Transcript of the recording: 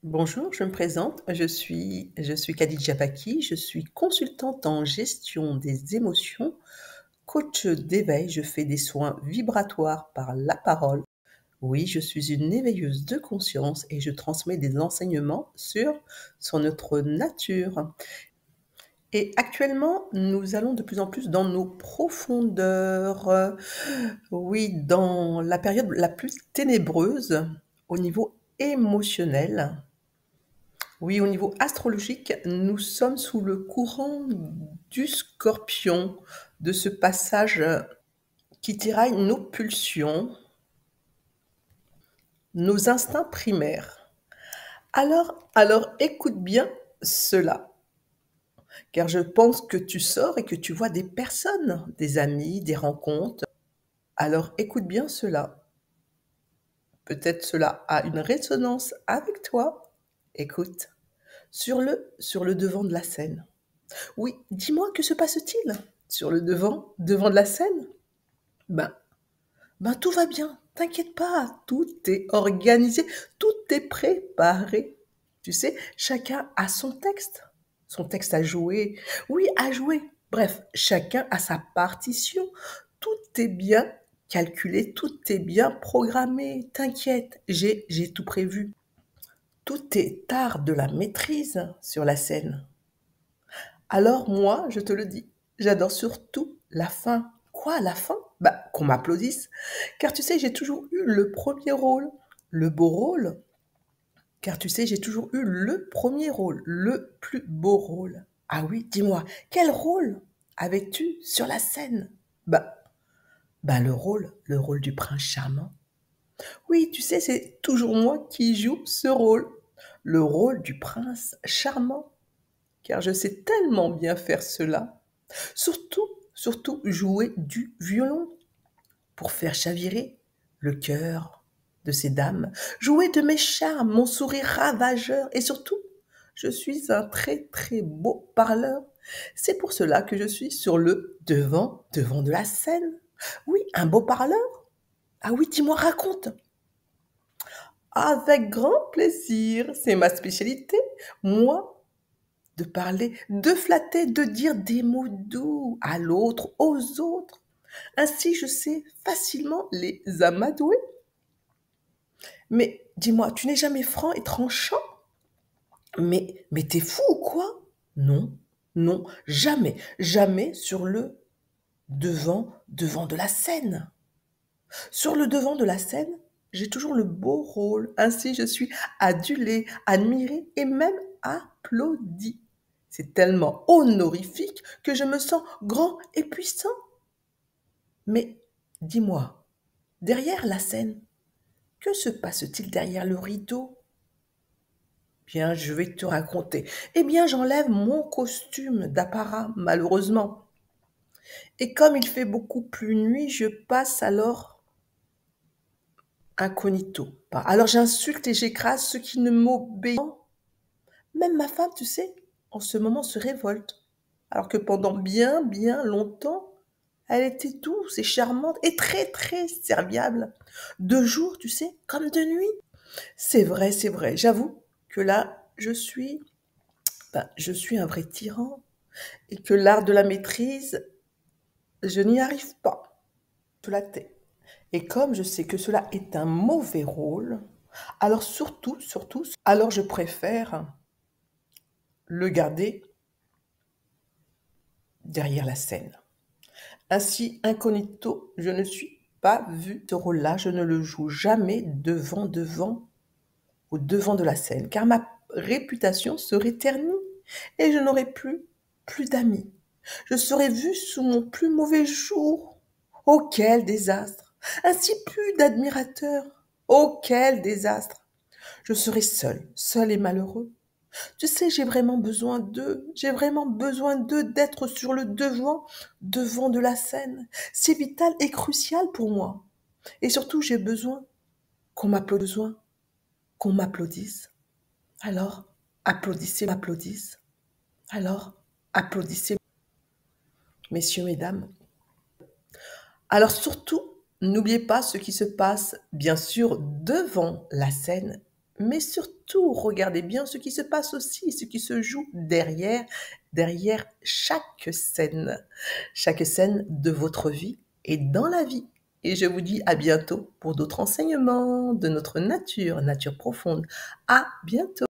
Bonjour, je me présente, je suis Khadija Paki, je suis consultante en gestion des émotions, coach d'éveil, je fais des soins vibratoires par la parole. Oui, je suis une éveilleuse de conscience et je transmets des enseignements sur notre nature. Et actuellement, nous allons de plus en plus dans nos profondeurs, oui, dans la période la plus ténébreuse au niveau émotionnel. Oui, au niveau astrologique, nous sommes sous le courant du Scorpion, de ce passage qui tiraille nos pulsions, nos instincts primaires. Alors écoute bien cela, car je pense que tu sors et que tu vois des personnes, des amis, des rencontres. Alors écoute bien cela. Peut-être cela a une résonance avec toi. Écoute, sur le devant de la scène. Oui, dis-moi, que se passe-t-il sur le devant de la scène? Ben, tout va bien, t'inquiète pas, tout est organisé, tout est préparé. Tu sais, chacun a son texte à jouer. Oui, à jouer. Bref, chacun a sa partition. Tout est bien calculé, tout est bien programmé. T'inquiète, j'ai tout prévu. Tout est art de la maîtrise sur la scène. Alors moi, je te le dis, j'adore surtout la fin. Quoi, la fin? Bah, qu'on m'applaudisse. Car tu sais, j'ai toujours eu le premier rôle, le beau rôle. Car tu sais, j'ai toujours eu le premier rôle, le plus beau rôle. Ah oui, dis-moi, quel rôle avais-tu sur la scène? Bah, le rôle du prince charmant. Oui, tu sais, c'est toujours moi qui joue ce rôle, le rôle du prince charmant. Car je sais tellement bien faire cela. Surtout jouer du violon pour faire chavirer le cœur de ces dames, jouer de mes charmes, mon sourire ravageur et surtout, je suis un très très beau parleur. C'est pour cela que je suis sur le devant de la scène. Oui, un beau parleur. Ah oui, dis-moi, raconte. Avec grand plaisir, c'est ma spécialité. Moi, de parler, de flatter, de dire des mots doux à l'autre, aux autres. Ainsi, je sais facilement les amadouer. Mais dis-moi, tu n'es jamais franc et tranchant? Mais t'es fou ou quoi? Non, non, jamais, jamais sur le devant de la scène. Sur le devant de la scène, j'ai toujours le beau rôle. Ainsi, je suis adulée, admirée et même applaudie. C'est tellement honorifique que je me sens grand et puissant. Mais dis-moi, derrière la scène, que se passe-t-il derrière le rideau? Bien, je vais te raconter. Eh bien, j'enlève mon costume d'apparat, malheureusement. Et comme il fait beaucoup plus nuit, je passe alors incognito. Alors j'insulte et j'écrase ceux qui ne m'obéissent pas. Même ma femme, tu sais, en ce moment se révolte. Alors que pendant bien, bien longtemps, elle était douce et charmante et très, très serviable. De jour, tu sais, comme de nuit. C'est vrai. J'avoue que là, je suis un vrai tyran et que l'art de la maîtrise, je n'y arrive pas. Tout la tête. Et comme je sais que cela est un mauvais rôle, alors alors je préfère le garder derrière la scène. Ainsi, incognito, je ne suis pas vue. Ce rôle-là, je ne le joue jamais au devant de la scène, car ma réputation serait ternie et je n'aurais plus d'amis. Je serais vue sous mon plus mauvais jour. Oh, quel désastre! Ainsi, plus d'admirateurs. Oh, quel désastre! Je serais seul et malheureux. Tu sais, j'ai vraiment besoin d'eux, d'être sur le devant de la scène. C'est vital et crucial pour moi. Et surtout, j'ai besoin qu'on m'applaudisse. Alors, m'applaudissent. Alors, applaudissez, messieurs, mesdames. Alors surtout, n'oubliez pas ce qui se passe, bien sûr, devant la scène, Mais surtout, regardez bien ce qui se passe aussi, ce qui se joue derrière chaque scène de votre vie et dans la vie. Et je vous dis à bientôt pour d'autres enseignements de notre nature profonde. À bientôt.